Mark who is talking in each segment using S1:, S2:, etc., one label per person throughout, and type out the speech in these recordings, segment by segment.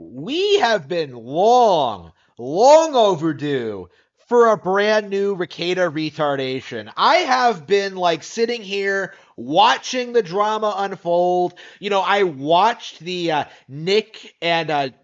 S1: We have been long overdue for a brand new Rekieta retardation. I have been like sitting here watching the drama unfold. I watched the Nick and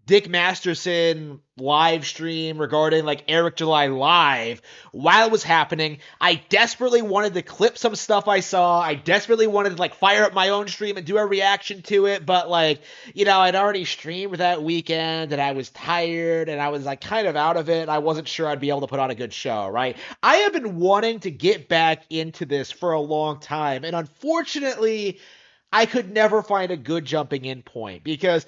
S1: Dick Masterson live stream regarding like Eric July live while it was happening. I desperately wanted to clip some stuff I saw. I desperately wanted to like fire up my own stream and do a reaction to it, but like, I'd already streamed that weekend and I was tired and I was like kind of out of it. I wasn't sure I'd be able to put on a good show, right? I have been wanting to get back into this for a long time, and unfortunately, I could never find a good jumping in point because,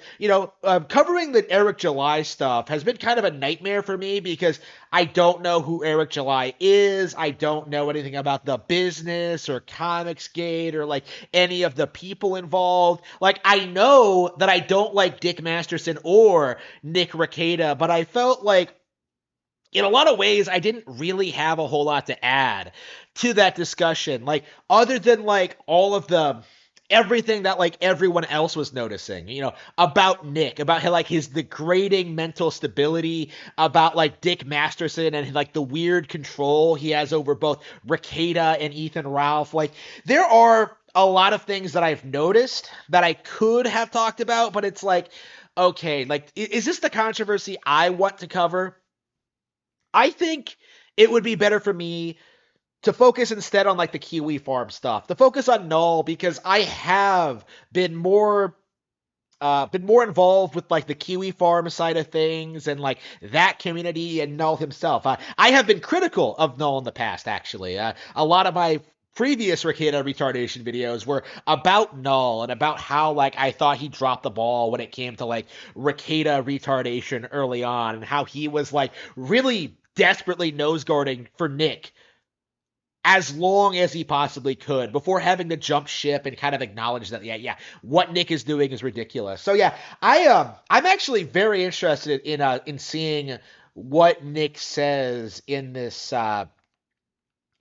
S1: covering the Eric July stuff has been kind of a nightmare for me because I don't know who Eric July is. I don't know anything about the business or Comicsgate or like any of the people involved. Like, I know that I don't like Dick Masterson or Nick Rekieta, but I felt like in a lot of ways, I didn't really have a whole lot to add to that discussion. Like, other than like all of the everything that like everyone else was noticing, about Nick, about like his degrading mental stability, about like Dick Masterson and like the weird control he has over both Rekieta and Ethan Ralph. Like, there are a lot of things that I've noticed that I could have talked about, but it's like, okay, like, is this the controversy I want to cover? I think it would be better for me to focus instead on like the Kiwi farm stuff, to focus on Null because I have been more involved with like the Kiwi farm side of things and like that community and Null himself. I have been critical of Null in the past, actually. A lot of my previous Rekieta retardation videos were about Null and about how like I thought he dropped the ball when it came to like Rekieta retardation early on and how he was like really desperately nose guarding for Nick as long as he possibly could before having to jump ship and kind of acknowledge that what Nick is doing is ridiculous. So yeah, I'm actually very interested in seeing what Nick says in this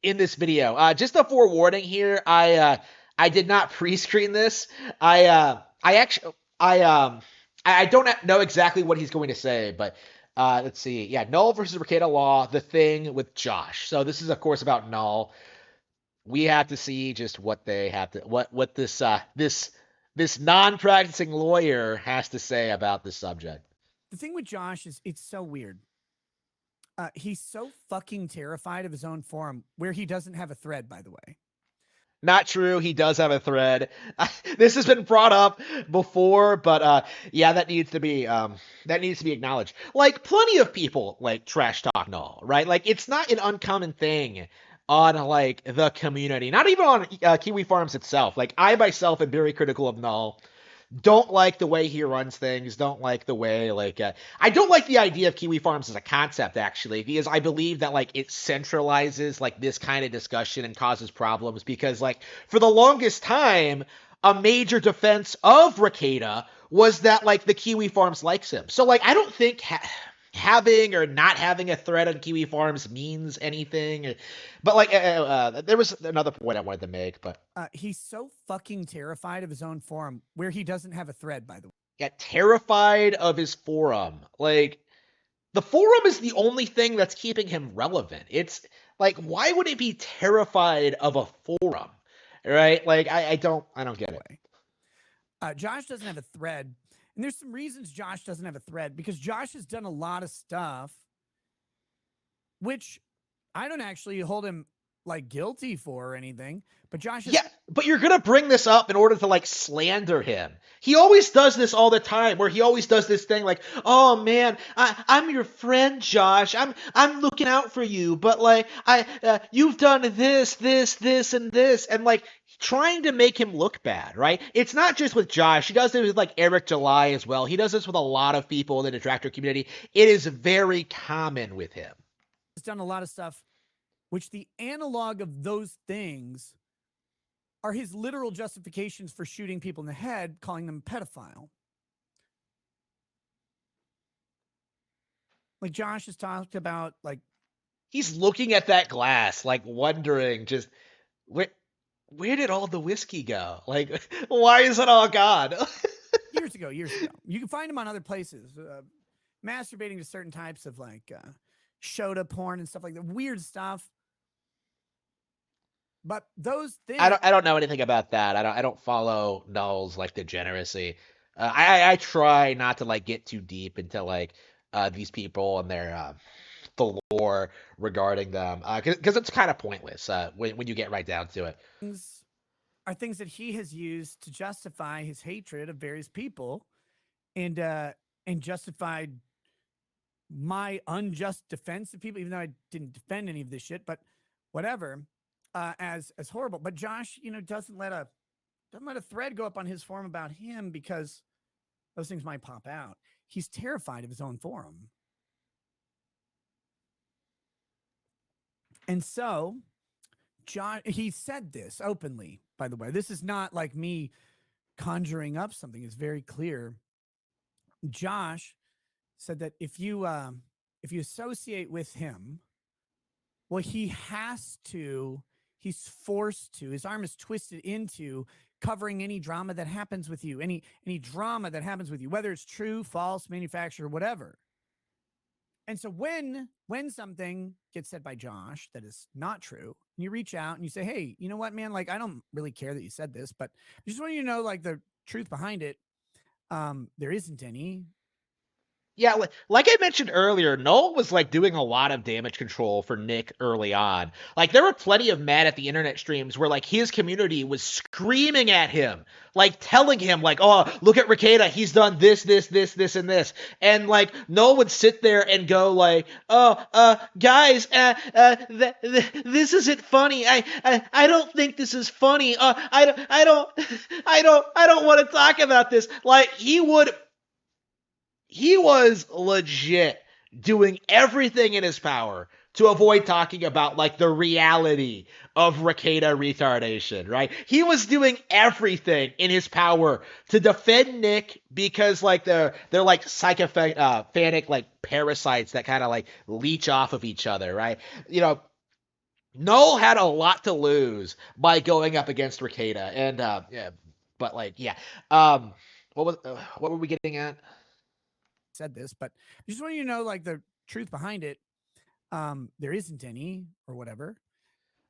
S1: video. Just a forewarning here, I did not pre-screen this. I actually I don't know exactly what he's going to say, but let's see. Yeah, Null versus Rekieta Law, the thing with Josh. So this is of course about Null. We have to see just what they have to what this non-practicing lawyer has to say about this subject.
S2: The thing with Josh is it's so weird. He's so fucking terrified of his own forum where he doesn't have a thread, by the way.
S1: Not true. He does have a thread. This has been brought up before, but yeah, that needs to be acknowledged. Like, plenty of people like trash talk Null, right? Like, it's not an uncommon thing on like the community, not even on Kiwi Farms itself. Like, I myself am very critical of Null. Don't like the way he runs things. Don't like the way like I don't like the idea of Kiwi Farms as a concept, actually, because I believe that like it centralizes like this kind of discussion and causes problems because like for the longest time a major defense of Rekieta was that like the Kiwi Farms likes him. So like I don't think having or not having a thread on Kiwi Farms means anything. But like, there was another point I wanted to make, but
S2: he's so fucking terrified of his own forum where he doesn't have a thread, by the way.
S1: yeah, terrified of his forum. Like, the forum is the only thing that's keeping him relevant. It's like, why would he be terrified of a forum? Right? Like, I don't get it.
S2: Josh doesn't have a thread. And there's some reasons Josh doesn't have a thread because Josh has done a lot of stuff, which I don't actually hold him like guilty for or anything. But Josh,
S1: yeah, but you're gonna bring this up in order to like slander him. He always does this all the time, where he always does this thing like, "Oh man, I'm your friend, Josh. I'm looking out for you, but like you've done this, and this," and like trying to make him look bad, right? It's not just with Josh. He does it with like Eric July as well. He does this with a lot of people in the detractor community. It is very common with him.
S2: He's done a lot of stuff, which the analog of those things are his literal justifications for shooting people in the head, calling them pedophile. Like Josh has talked about, like
S1: he's looking at that glass, like wondering, just where did all the whiskey go? Like, why is it all gone?
S2: Years ago. You can find him on other places, masturbating to certain types of like Shota porn and stuff like that, weird stuff. But those things,
S1: I don't know anything about that. I don't follow Null's like degeneracy. I try not to like get too deep into like these people and their the lore regarding them because it's kind of pointless when you get right down to it.
S2: are things that he has used to justify his hatred of various people, and justified my unjust defense of people, even though I didn't defend any of this shit, but whatever, as horrible. But Josh, doesn't let a thread go up on his forum about him because those things might pop out. He's terrified of his own forum. And so John, he said this openly, by the way. This is not like me conjuring up something. It's very clear. Josh said that if you associate with him, well, he's forced to, his arm is twisted into covering any drama that happens with you, any drama that happens with you, whether it's true, false, manufactured, whatever. And so when something gets said by Josh that is not true, and you reach out and you say, hey, you know what, man, like, I don't really care that you said this, but I just want you to know, like, the truth behind it, there isn't any.
S1: Yeah, like I mentioned earlier, Null was like doing a lot of damage control for Nick early on. Like there were plenty of mad at the internet streams where like his community was screaming at him, like telling him like, "Oh, look at Rekieta, he's done this, this, this, this, and this," and like Null would sit there and go like, "Oh, guys, this isn't funny. I don't think this is funny. I don't want to talk about this." Like he was legit doing everything in his power to avoid talking about like the reality of Rekieta retardation, right? He was doing everything in his power to defend Nick because like they're like psychophanic like parasites that kind of like leech off of each other, right? Null had a lot to lose by going up against Rekieta, and yeah, but like yeah, what were we getting at?
S2: Said this, but I just want you to know, like, the truth behind it, there isn't any, or whatever.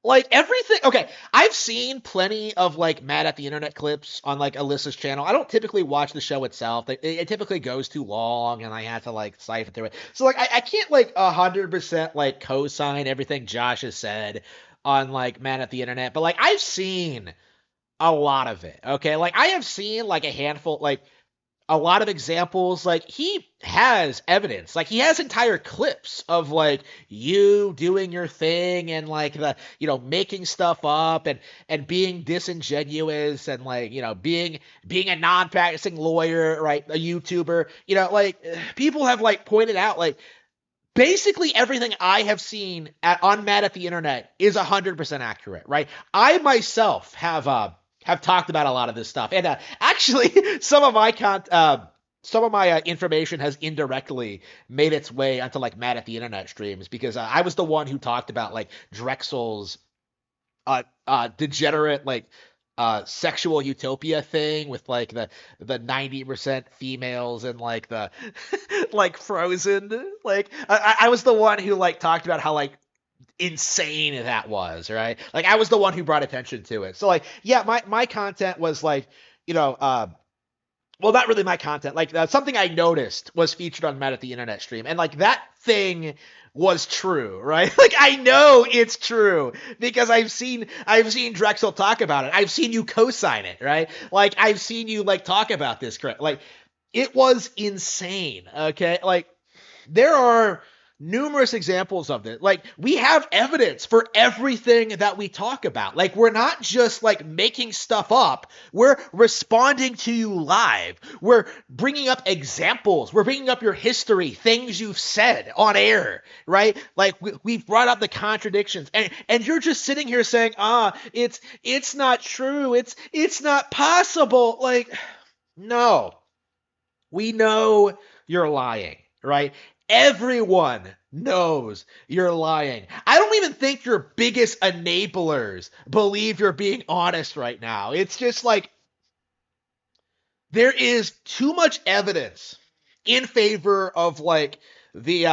S1: Like everything. Okay, I've seen plenty of like mad at the internet clips on like Alyssa's channel. I don't typically watch the show itself. It typically goes too long, and I have to like siphon through it. So like I can't like 100% like co-sign everything Josh has said on like mad at the internet. But like I've seen a lot of it. Okay, like I have seen like a handful like a lot of examples. Like he has evidence, like he has entire clips of like you doing your thing and like the making stuff up and being disingenuous and like being a non-practicing lawyer, right, a YouTuber. Like people have like pointed out like basically everything I have seen on Mad at the Internet is 100% accurate, right? I myself have talked about a lot of this stuff, and actually, some of my information has indirectly made its way onto like Mad at the Internet streams because I was the one who talked about like Drexel's degenerate like sexual utopia thing with like the 90% females and like the like Frozen. Like I was the one who like talked about how like insane that was, right? Like I was the one who brought attention to it. So like yeah, my content was like well, not really my content. Like something I noticed was featured on Mad at the Internet stream, and like that thing was true, right? Like I know it's true because I've seen Drexel talk about it. I've seen you co-sign it, right? Like I've seen you like talk about this. Like it was insane. Okay, like there are numerous examples of this. Like we have evidence for everything that we talk about. Like we're not just like making stuff up. We're responding to you live. We're bringing up examples. We're bringing up your history, things you've said on air, right? Like we've brought up the contradictions, and you're just sitting here saying, it's not true. It's not possible. Like no, we know you're lying, right? Everyone knows you're lying. I don't even think your biggest enablers believe you're being honest right now. It's just like there is too much evidence in favor of like the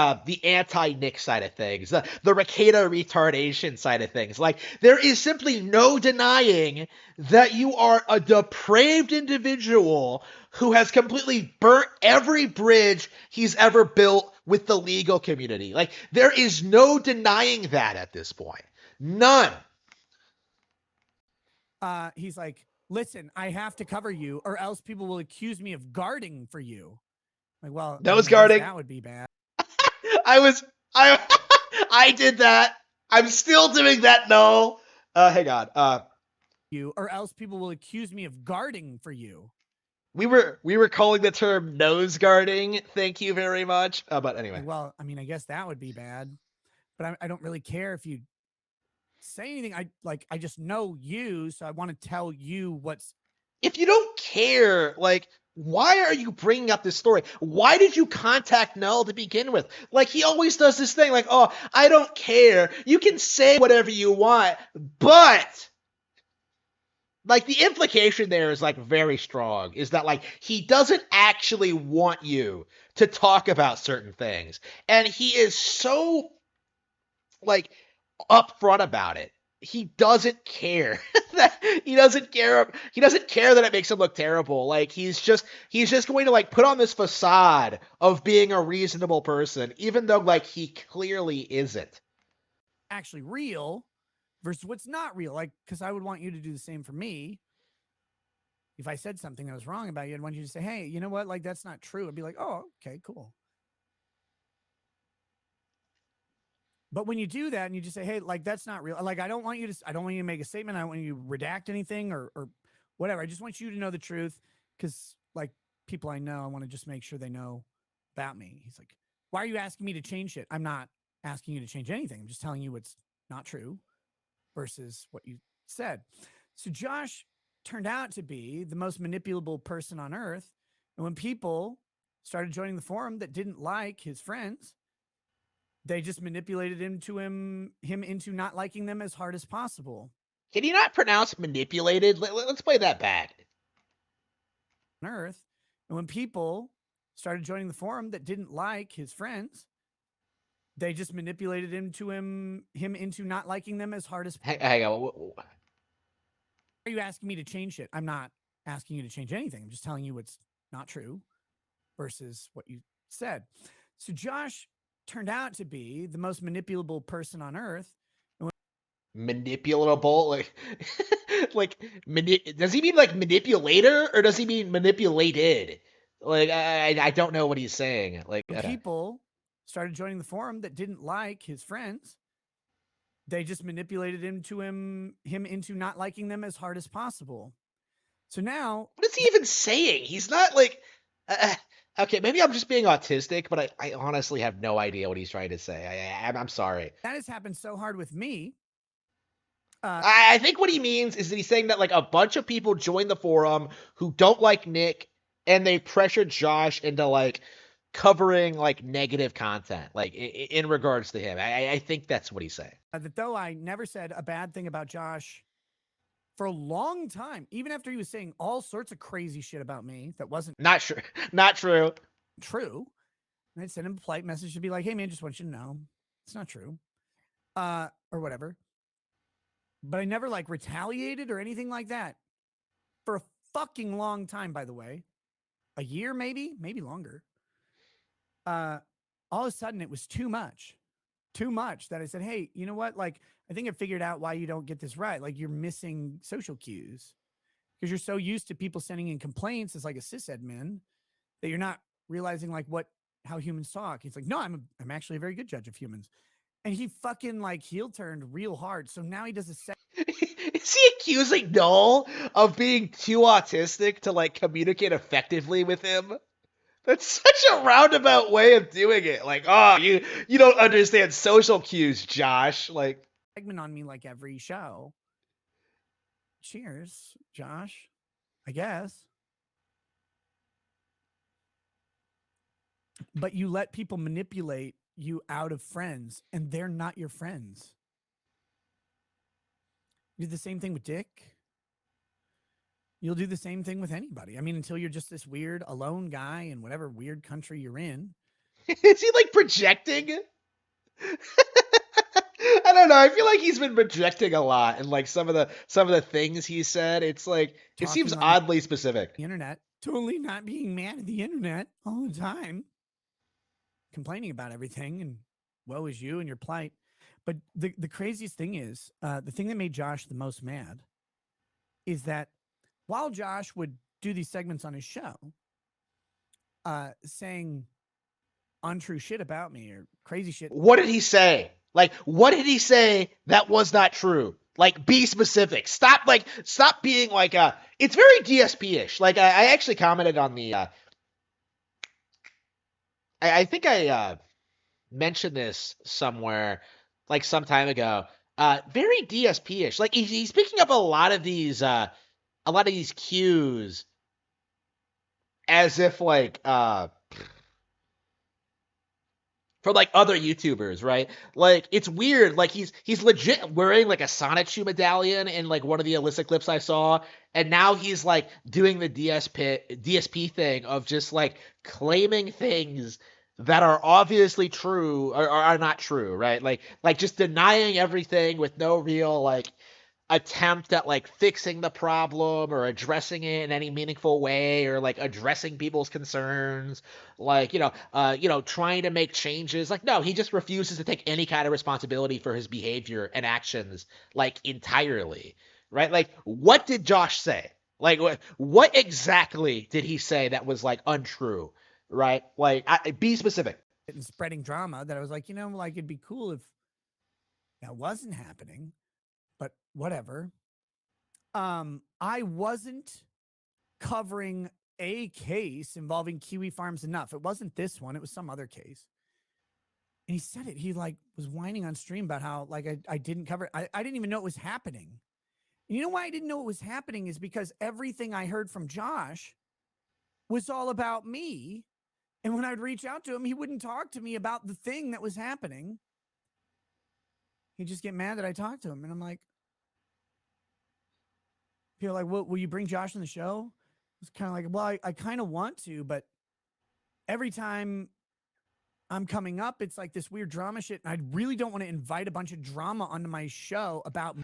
S1: anti-Nick side of things, the Rekieta retardation side of things. Like there is simply no denying that you are a depraved individual who has completely burnt every bridge he's ever built with the legal community. Like there is no denying that at this point. None.
S2: He's like, listen, I have to cover you, or else people will accuse me of guarding for you. Like, well, I
S1: Nose
S2: mean, I guess
S1: guarding.
S2: that would be bad.
S1: I was I I did that. I'm still doing that. No. Hang on.
S2: You, or else people will accuse me of guarding for you.
S1: We were calling the term nose guarding. Thank you very much. But anyway.
S2: Like, well, I mean, I guess that would be bad, but I don't really care if you say anything. I just know you, so I want to tell you what's.
S1: If you don't care, like, why are you bringing up this story? Why did you contact Null to begin with? Like, he always does this thing, like, oh, I don't care. You can say whatever you want, but like the implication there is like very strong, is that like he doesn't actually want you to talk about certain things, and he is so like upfront about it. He doesn't care that he doesn't care. He doesn't care that it makes him look terrible. Like he's just going to like put on this facade of being a reasonable person, even though like he clearly isn't.
S2: Actually real versus what's not real. Like, because I would want you to do the same for me. If I said something that was wrong about you, I'd want you to say, hey, you know what? Like, that's not true. I'd be like, oh, okay, cool. But when you do that and you just say, hey, like, that's not real. Like, I don't want you to make a statement. I don't want you to redact anything or whatever. I just want you to know the truth. Cause like people I know, I want to just make sure they know about me. He's like, why are you asking me to change shit? I'm not asking you to change anything. I'm just telling you what's not true versus what you said. So Josh turned out to be the most manipulable person on earth. And when people started joining the forum that didn't like his friends, they just manipulated him into not liking them as hard as possible.
S1: Can you not pronounce manipulated? Let's play that back.
S2: On earth. And when people started joining the forum that didn't like his friends, they just manipulated him into not liking them as hard as possible.
S1: Hang on.
S2: Why are you asking me to change shit? I'm not asking you to change anything. I'm just telling you what's not true versus what you said. So Josh turned out to be the most manipulable person on earth.
S1: Manipulable, like like does he mean like manipulator or does he mean manipulated? Like I don't know what he's saying. Like
S2: when people started joining the forum that didn't like his friends, they just manipulated him into not liking them as hard as possible. So now,
S1: what is he even saying? He's not like okay, maybe I'm just being autistic, but I honestly have no idea what he's trying to say. I'm sorry.
S2: That has happened so hard with me.
S1: I think what he means is that he's saying that like a bunch of people joined the forum who don't like Nick, and they pressured Josh into like covering like negative content, like in regards to him. I think that's what he's saying.
S2: That though I never said a bad thing about Josh for a long time, even after he was saying all sorts of crazy shit about me that wasn't
S1: Not true. Not true.
S2: true. And I'd send him a polite message to be like, hey man, just want you to know it's not true. Or whatever. But I never like retaliated or anything like that for a fucking long time, by the way. A year, maybe longer. All of a sudden it was too much that I said, hey, you know what? Like, I think I figured out why you don't get this right. Like, you're missing social cues because you're so used to people sending in complaints as like a sysadmin that you're not realizing like how humans talk. He's like, no, I'm actually a very good judge of humans. And he fucking like heel turned real hard. So now he does a
S1: Is he accusing Null of being too autistic to like communicate effectively with him? That's such a roundabout way of doing it. Like, oh, you don't understand social cues, Josh. Like
S2: segment on me like every show. Cheers, Josh. I guess. But you let people manipulate you out of friends, and they're not your friends. You did the same thing with Dick. you'll do the same thing with anybody. I mean, until you're just this weird alone guy in whatever weird country you're in.
S1: Is he like projecting? I don't know. I feel like he's been projecting a lot, and like some of the things he said, it's like it seems
S2: Talking on
S1: oddly specific.
S2: the internet, totally not being mad at the internet all the time, complaining about everything and woe is you and your plight. But the craziest thing is, the thing that made Josh the most mad is that while Josh would do these segments on his show, saying untrue shit about me or crazy shit.
S1: What did he say? Like, what did he say that was not true? Like, be specific. Stop being like it's very DSP-ish. Like, I actually commented on the, I think I mentioned this somewhere, like some time ago. Very DSP-ish. Like, he's picking up a lot of these cues as if like from like other YouTubers, right? Like it's weird. Like he's legit wearing like a Sonic shoe medallion in like one of the Alyssa clips I saw, and now he's like doing the DSP thing of just like claiming things that are obviously true or are not true, right? Like just denying everything with no real like attempt at like fixing the problem or addressing it in any meaningful way or like addressing people's concerns, like trying to make changes. Like no, he just refuses to take any kind of responsibility for his behavior and actions, like entirely, right? Like what did Josh say? Like what exactly did he say that was like untrue, right? Like be specific.
S2: And spreading drama, that I was like, like it'd be cool if that wasn't happening, but whatever. I wasn't covering a case involving Kiwi Farms enough. It wasn't this one, it was some other case. And he said it. He like was whining on stream about how like I didn't cover it. I didn't even know it was happening. And you know why I didn't know it was happening is because everything I heard from Josh was all about me. And when I'd reach out to him, he wouldn't talk to me about the thing that was happening. He'd just get mad that I talked to him. And I'm like, people are like, will you bring Josh on the show? It's kind of like, well, I kind of want to, but every time I'm coming up, it's like this weird drama shit. And I really don't want to invite a bunch of drama onto my show about me.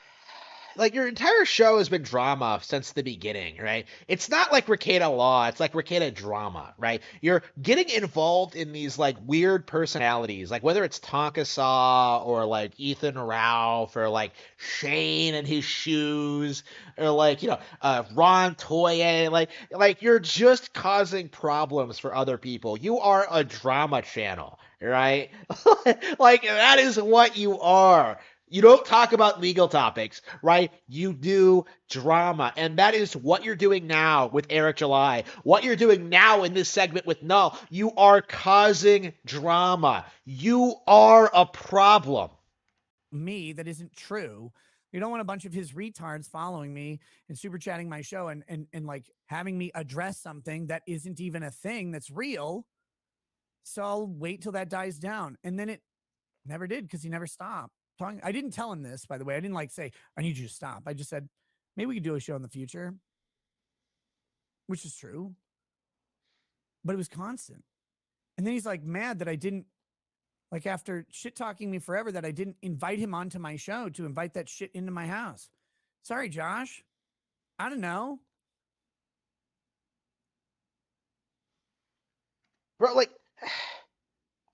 S1: Like your entire show has been drama since the beginning, right? It's not like Rekieta Law, it's like Rekieta drama, right? You're getting involved in these like weird personalities, like whether it's Tonka Saw or like Ethan Ralph or like Shane and his shoes or like, Ron Toye, like you're just causing problems for other people. You are a drama channel, right? Like that is what you are. You don't talk about legal topics, right? You do drama. And that is what you're doing now with Eric July. What you're doing now in this segment with Null. You are causing drama. You are a problem.
S2: Me that isn't true. You don't want a bunch of his retards following me and super chatting my show and like having me address something that isn't even a thing that's real. So I'll wait till that dies down. And then it never did because he never stopped talking. I didn't tell him this, by the way. I didn't like say, I need you to stop. I just said, maybe we could do a show in the future, which is true. But it was constant. And then he's like mad that I didn't, like after shit talking me forever, that I didn't invite him onto my show to invite that shit into my house. Sorry, Josh. I don't know.
S1: Bro, like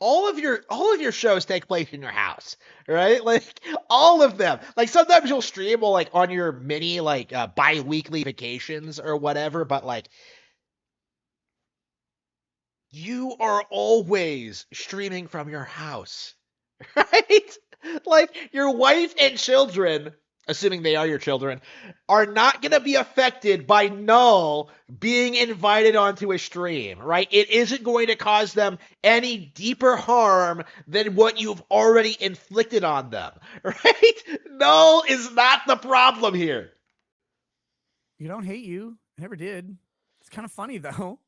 S1: all of your shows take place in your house, right? Like all of them. Like sometimes you'll stream like on your mini like bi-weekly vacations or whatever, but like you are always streaming from your house, right? Like your wife and children, assuming they are your children, are not going to be affected by Null being invited onto a stream, right? It isn't going to cause them any deeper harm than what you've already inflicted on them, right? Null is not the problem here.
S2: You don't hate you. I never did. It's kind of funny though.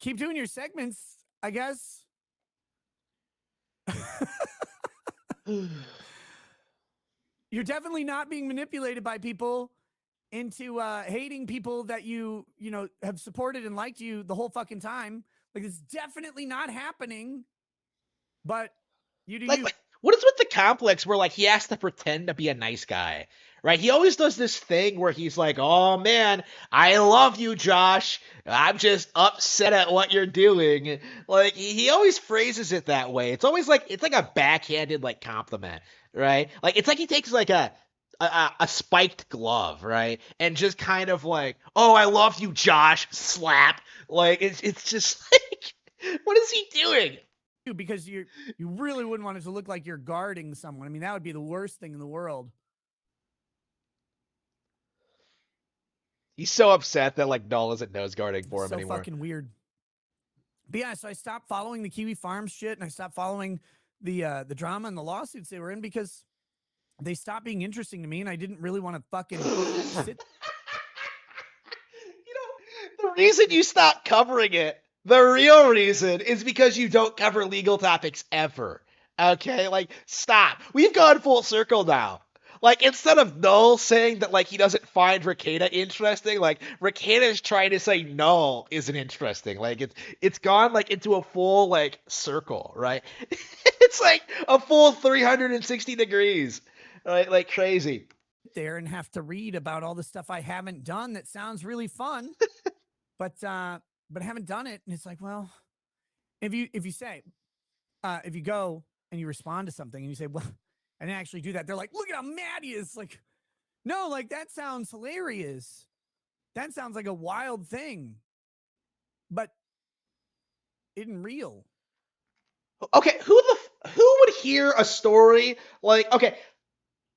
S2: Keep doing your segments, I guess. You're definitely not being manipulated by people into hating people that you know have supported and liked you the whole fucking time. Like it's definitely not happening. But you do you.
S1: Like, what is with the complex where like he has to pretend to be a nice guy, right? He always does this thing where he's like, "Oh man, I love you, Josh. I'm just upset at what you're doing." Like he always phrases it that way. It's always like it's like a backhanded like compliment, right? Like it's like he takes like a spiked glove, right? And just kind of like, "Oh, I love you, Josh." Slap. Like it's just like what is he doing?
S2: Because you really wouldn't want it to look like you're guarding someone. I mean, that would be the worst thing in the world.
S1: He's so upset that like Null isn't nose guarding for
S2: It's
S1: him
S2: so
S1: anymore.
S2: fucking weird. But yeah, so I stopped following the Kiwi Farms shit and I stopped following the drama and the lawsuits they were in because they stopped being interesting to me and I didn't really want to fucking sit.
S1: The reason you stopped covering it, the real reason, is because you don't cover legal topics ever. Okay, like stop. We've gone full circle now. Like instead of Null saying that like he doesn't find Rekieta interesting, like Rekieta is trying to say Null isn't interesting. Like it's gone like into a full like circle, right? It's like a full 360 degrees. Right? Like crazy.
S2: There and have to read about all the stuff I haven't done that sounds really fun, but I haven't done it. And it's like, well, if you say if you go and you respond to something and you say, well, and actually do that, they're like, look at how mad he is. Like, no, like that sounds hilarious. That sounds like a wild thing, but isn't real.
S1: Okay, who would hear a story like okay,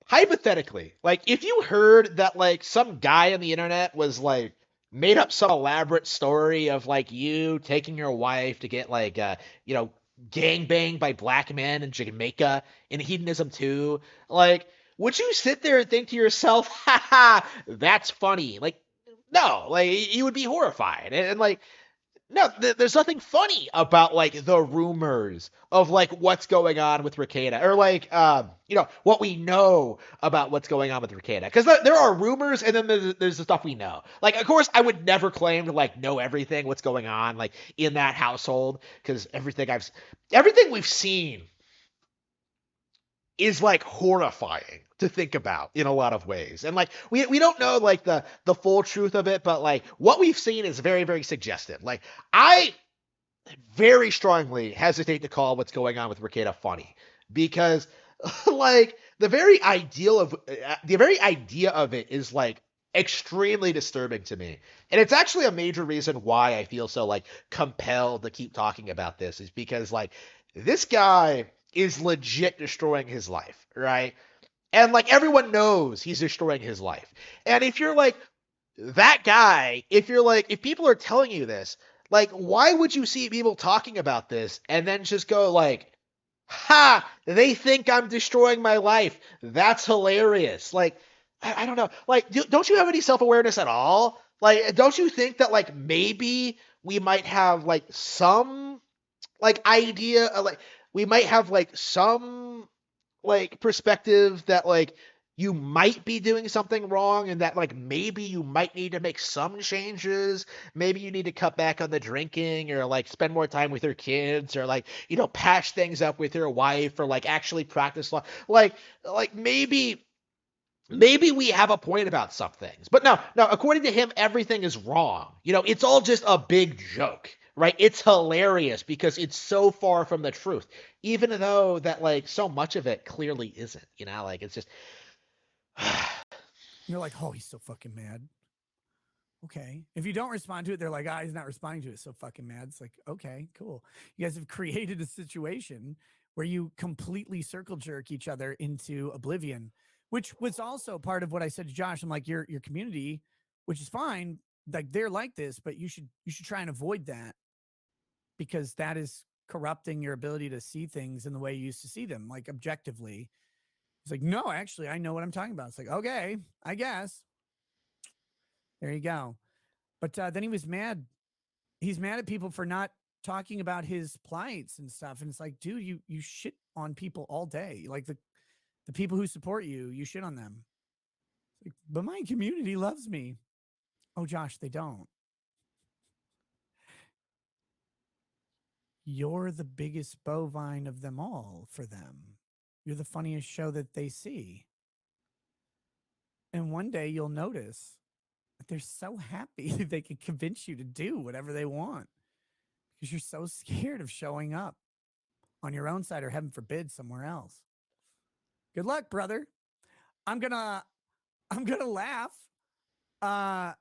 S1: hypothetically, like if you heard that like some guy on the internet was like made up some elaborate story of like you taking your wife to get like you know gang banged by black men in Jamaica in hedonism too, like would you sit there and think to yourself, haha, that's funny? Like no, like you would be horrified and like no, there's nothing funny about like the rumors of like what's going on with Rekieta or like you know what we know about what's going on with Rekieta because there are rumors and then there's the stuff we know. Like of course I would never claim to like know everything what's going on like in that household because everything we've seen is like horrifying to think about in a lot of ways. And like we don't know like the full truth of it, but like what we've seen is very very suggestive. Like I very strongly hesitate to call what's going on with Rekieta funny because like the very idea of it is like extremely disturbing to me. And it's actually a major reason why I feel so like compelled to keep talking about this is because like this guy is legit destroying his life, right? And like everyone knows he's destroying his life. And if you're like that guy, if people are telling you this, like why would you see people talking about this and then just go like, "Ha, they think I'm destroying my life. That's hilarious." Like I don't know. Like don't you have any self-awareness at all? Like don't you think that like maybe we might have like some like idea like we might have like some like perspective that like you might be doing something wrong and that like maybe you might need to make some changes, maybe you need to cut back on the drinking or like spend more time with your kids or like you know patch things up with your wife or like actually practice law, like maybe we have a point about some things. But no, according to him, everything is wrong. You know, it's all just a big joke, right? It's hilarious because it's so far from the truth, even though that like so much of it clearly isn't. You know, like it's just.
S2: You're like, oh, he's so fucking mad. Okay. If you don't respond to it, they're like, ah, he's not responding to it. So fucking mad. It's like, okay, cool. You guys have created a situation where you completely circle jerk each other into oblivion, which was also part of what I said to Josh. I'm like, your community, which is fine, like they're like this, but you should try and avoid that because that is corrupting your ability to see things in the way you used to see them, like objectively. It's like, no, actually, I know what I'm talking about. It's like, okay, I guess. There you go. But then he was mad. He's mad at people for not talking about his plights and stuff. And it's like, dude, you shit on people all day. Like the people who support you, you shit on them. Like, but my community loves me. Oh, Josh, they don't. You're the biggest bovine of them all for them. You're the funniest show that they see. And one day you'll notice that they're so happy they can convince you to do whatever they want because you're so scared of showing up on your own side or, heaven forbid, somewhere else. Good luck, brother. I'm gonna laugh at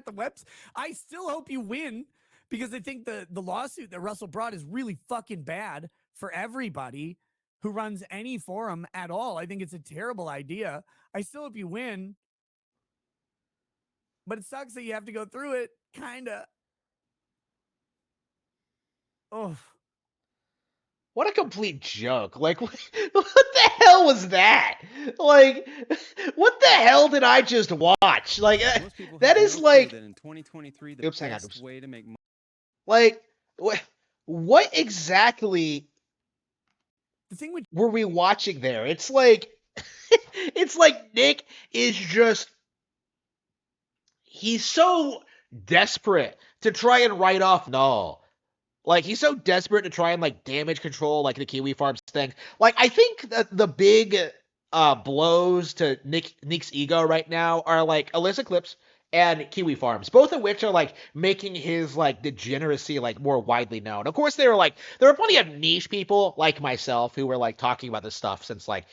S2: the webs. I still hope you win because I think the lawsuit that Russell brought is really fucking bad for everybody who runs any forum at all. I think it's a terrible idea. I still hope you win, but it sucks that you have to go through it. Kinda. Oh,
S1: What a complete joke. Like, what the hell was that? Like, what the hell did I just watch? Like, that is like.
S3: That in 2023, the
S1: Oops, hang on.
S3: best way to make money.
S1: Like, what exactly
S2: the thing with
S1: were we watching there? It's like, it's like Nick is just. He's so desperate to try and write off Null. Like, he's so desperate to try and, like, damage control, like, the Kiwi Farms thing. Like, I think that the big blows to Nick's ego right now are, like, Alyssa Clips and Kiwi Farms, both of which are, like, making his, like, degeneracy, like, more widely known. Of course, there were plenty of niche people, like myself, who were, like, talking about this stuff since, like,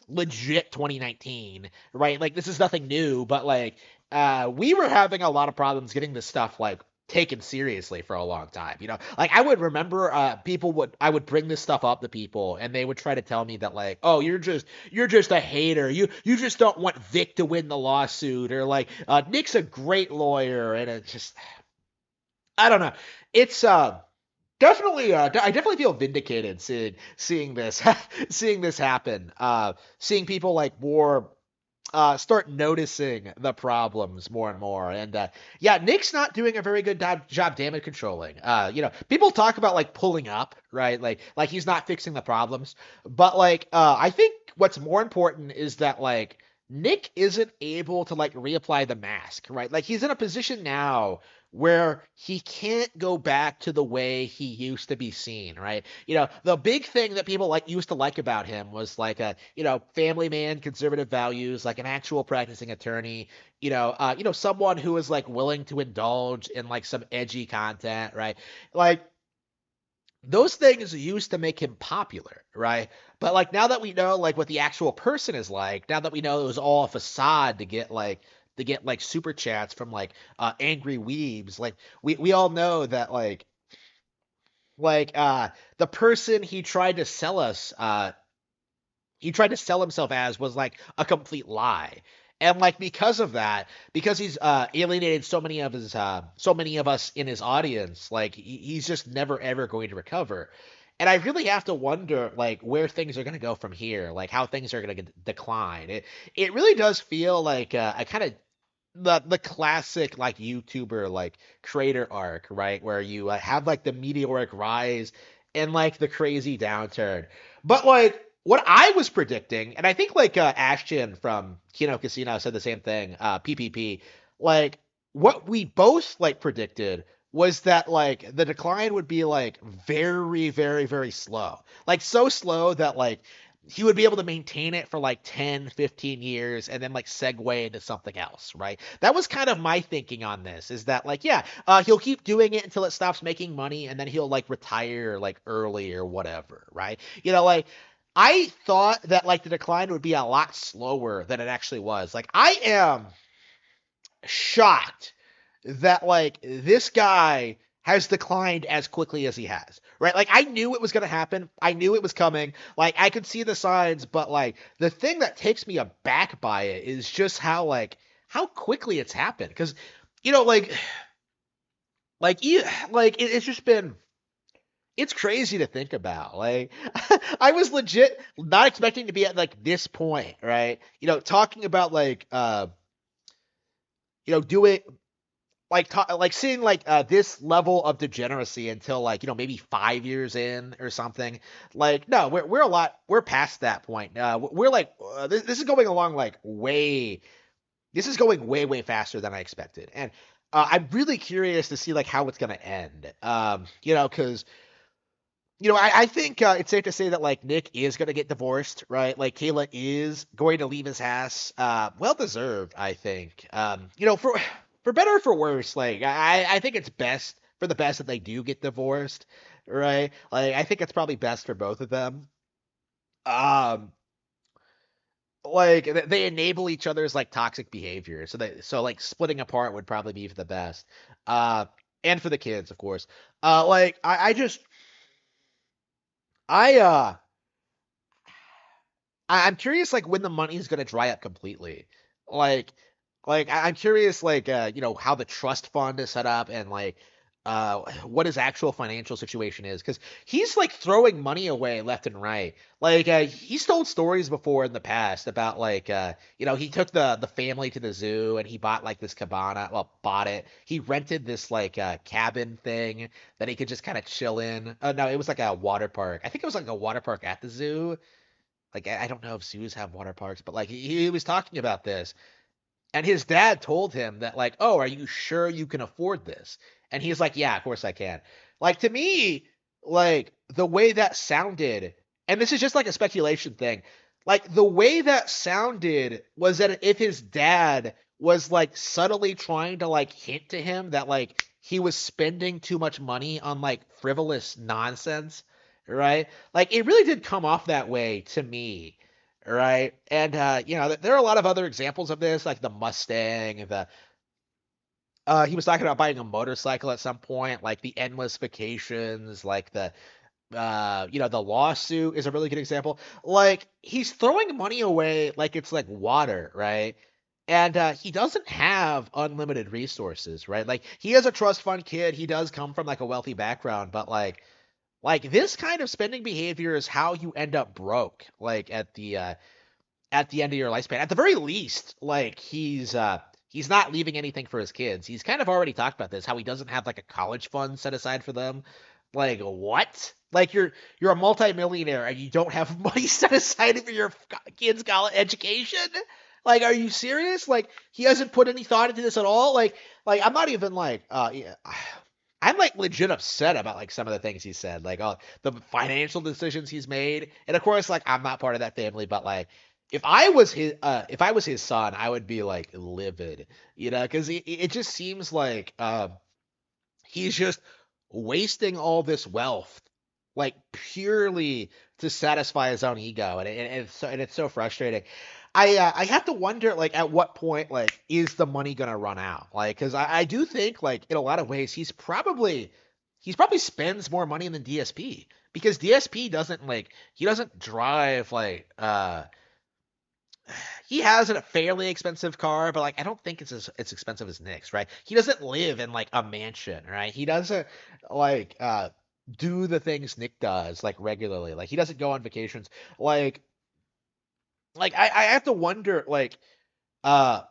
S1: legit 2019, right? Like, this is nothing new, but, like, we were having a lot of problems getting this stuff, like, taken seriously for a long time. You know, like, I would remember I would bring this stuff up to people and they would try to tell me that, like, oh, you're just a hater. You just don't want Vic to win the lawsuit, or like, Nick's a great lawyer. And it's just, I don't know. It's definitely I definitely feel vindicated seeing this seeing this happen. Seeing people, like, more start noticing the problems more and more. And yeah, Nick's not doing a very good job damage controlling. You know, people talk about, like, pulling up, right? Like he's not fixing the problems, but, like, I think what's more important is that, like, Nick isn't able to, like, reapply the mask, right? Like, he's in a position now where he can't go back to the way he used to be seen, right? You know, the big thing that people, like, used to like about him was, like, a, you know, family man, conservative values, like an actual practicing attorney, you know, someone who is, like, willing to indulge in, like, some edgy content, right? Like, those things used to make him popular, right? But, like, now that we know, like, what the actual person is like, now that we know it was all a facade to get, like, super chats from, like, angry weebs, like, we all know that, the person he tried to sell himself as was, like, a complete lie. And, like, because of that, because he's alienated so many of us in his audience, like, he's just never ever going to recover. And I really have to wonder, like, where things are going to go from here, like, how things are going to decline. It really does feel like a kind of the classic, like, YouTuber, like, creator arc, right? Where you have, like, the meteoric rise and, like, the crazy downturn. But, like, what I was predicting, and I think, like, Ashton from Kino Casino said the same thing, PPP, like, what we both, like, predicted was that, like, the decline would be, like, very, very, very slow. Like, so slow that, like, he would be able to maintain it for, like, 10, 15 years and then, like, segue into something else, right? That was kind of my thinking on this, is that, like, yeah, he'll keep doing it until it stops making money and then he'll, like, retire, like, early or whatever, right? You know, like, I thought that, like, the decline would be a lot slower than it actually was. Like, I am shocked that, like, this guy has declined as quickly as he has, right? Like, I knew it was going to happen. I knew it was coming. Like, I could see the signs, but, like, the thing that takes me aback by it is just how quickly it's happened. Because, you know, it's just been, it's crazy to think about. Like, I was legit not expecting to be at, like, this point, right? You know, talking about, like, you know, doing like seeing like this level of degeneracy until like maybe 5 years in or something. Like no, we're past that point. We're like this is going along like way this is going way faster than I expected, and I'm really curious to see like how it's gonna end. Because I think it's safe to say that like Nick is gonna get divorced, right? Like Kayla is going to leave his ass. Well deserved, I think. For better or for worse, like I think it's best for the best that they do get divorced, right? Like I think it's probably best for both of them. Um, like they enable each other's like toxic behavior, so like splitting apart would probably be for the best. Uh, and for the kids, of course. Like I just I I'm curious, like when the money is going to dry up completely. Like, I'm curious, like how the trust fund is set up and like what his actual financial situation is, because he's like throwing money away left and right. Like he's told stories before in the past about like he took the family to the zoo and he bought like this cabana. Well, bought it. He rented this like cabin thing that he could just kind of chill in. No, it was like a water park. I think it was like a water park at the zoo, like I don't know if zoos have water parks, but like he was talking about this, and his dad told him that like, "Oh, are you sure you can afford this?" And he's like, "Yeah, of course I can." Like to me, like the way that sounded, and this is just like a speculation thing, like the way that sounded was that if his dad was like subtly trying to like hint to him that like he was spending too much money on like frivolous nonsense, right? Like it really did come off that way to me, right? And there are a lot of other examples of this, like the Mustang, the he was talking about buying a motorcycle at some point, like the endless vacations, like the the lawsuit is a really good example. Like he's throwing money away like it's like water, right? And he doesn't have unlimited resources, right? Like he is a trust fund kid. He does come from like a wealthy background, but like this kind of spending behavior is how you end up broke, like at the end of your lifespan. At the very least, like he's not leaving anything for his kids. He's kind of already talked about this, how he doesn't have like a college fund set aside for them. Like what? Like you're a multimillionaire and you don't have money set aside for your kids' college education? Like, are you serious? Like he hasn't put any thought into this at all. Like I'm not even like yeah, I'm like legit upset about like some of the things he said, like the financial decisions he's made. And of course, like I'm not part of that family, but like if I was his son, I would be like livid, because it just seems like he's just wasting all this wealth like purely to satisfy his own ego, and it's so frustrating. I have to wonder like at what point like is the money gonna run out, like because I do think like in a lot of ways he's probably spends more money than DSP, because DSP doesn't like he doesn't drive like he has a fairly expensive car, but like I don't think it's as expensive as Nick's, right? He doesn't live in like a mansion, right? He doesn't like do the things Nick does like regularly. Like he doesn't go on vacations. Like I have to wonder like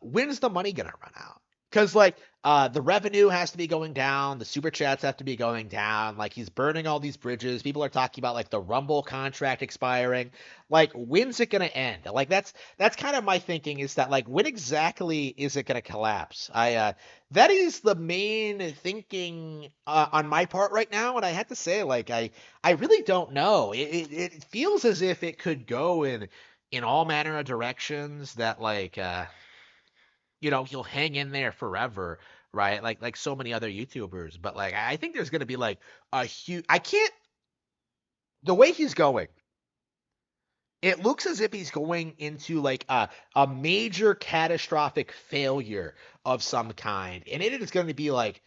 S1: when's the money gonna run out? Because like the revenue has to be going down, the super chats have to be going down. Like he's burning all these bridges. People are talking about like the Rumble contract expiring. Like when's it gonna end? Like that's kind of my thinking, is that like when exactly is it gonna collapse? I that is the main thinking on my part right now, and I have to say like I really don't know. It feels as if it could go in all manner of directions that like he'll hang in there forever, right? Like so many other YouTubers. But like I think there's gonna be like a huge I can't the way he's going, it looks as if he's going into like a major catastrophic failure of some kind. And it is going to be like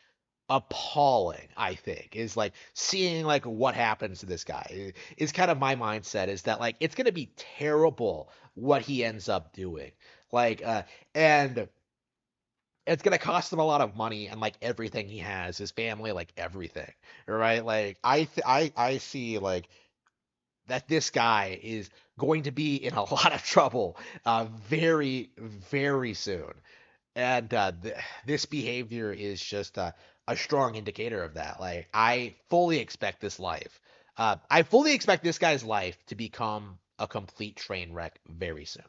S1: appalling, I think, is like seeing like what happens to this guy is kind of my mindset, is that like it's going to be terrible what he ends up doing. Like and it's gonna cost him a lot of money and like everything he has, his family, like everything, right? Like I see like that this guy is going to be in a lot of trouble very soon. And this behavior is just a strong indicator of that. Like, I fully expect this life. I fully expect this guy's life to become a complete train wreck very soon.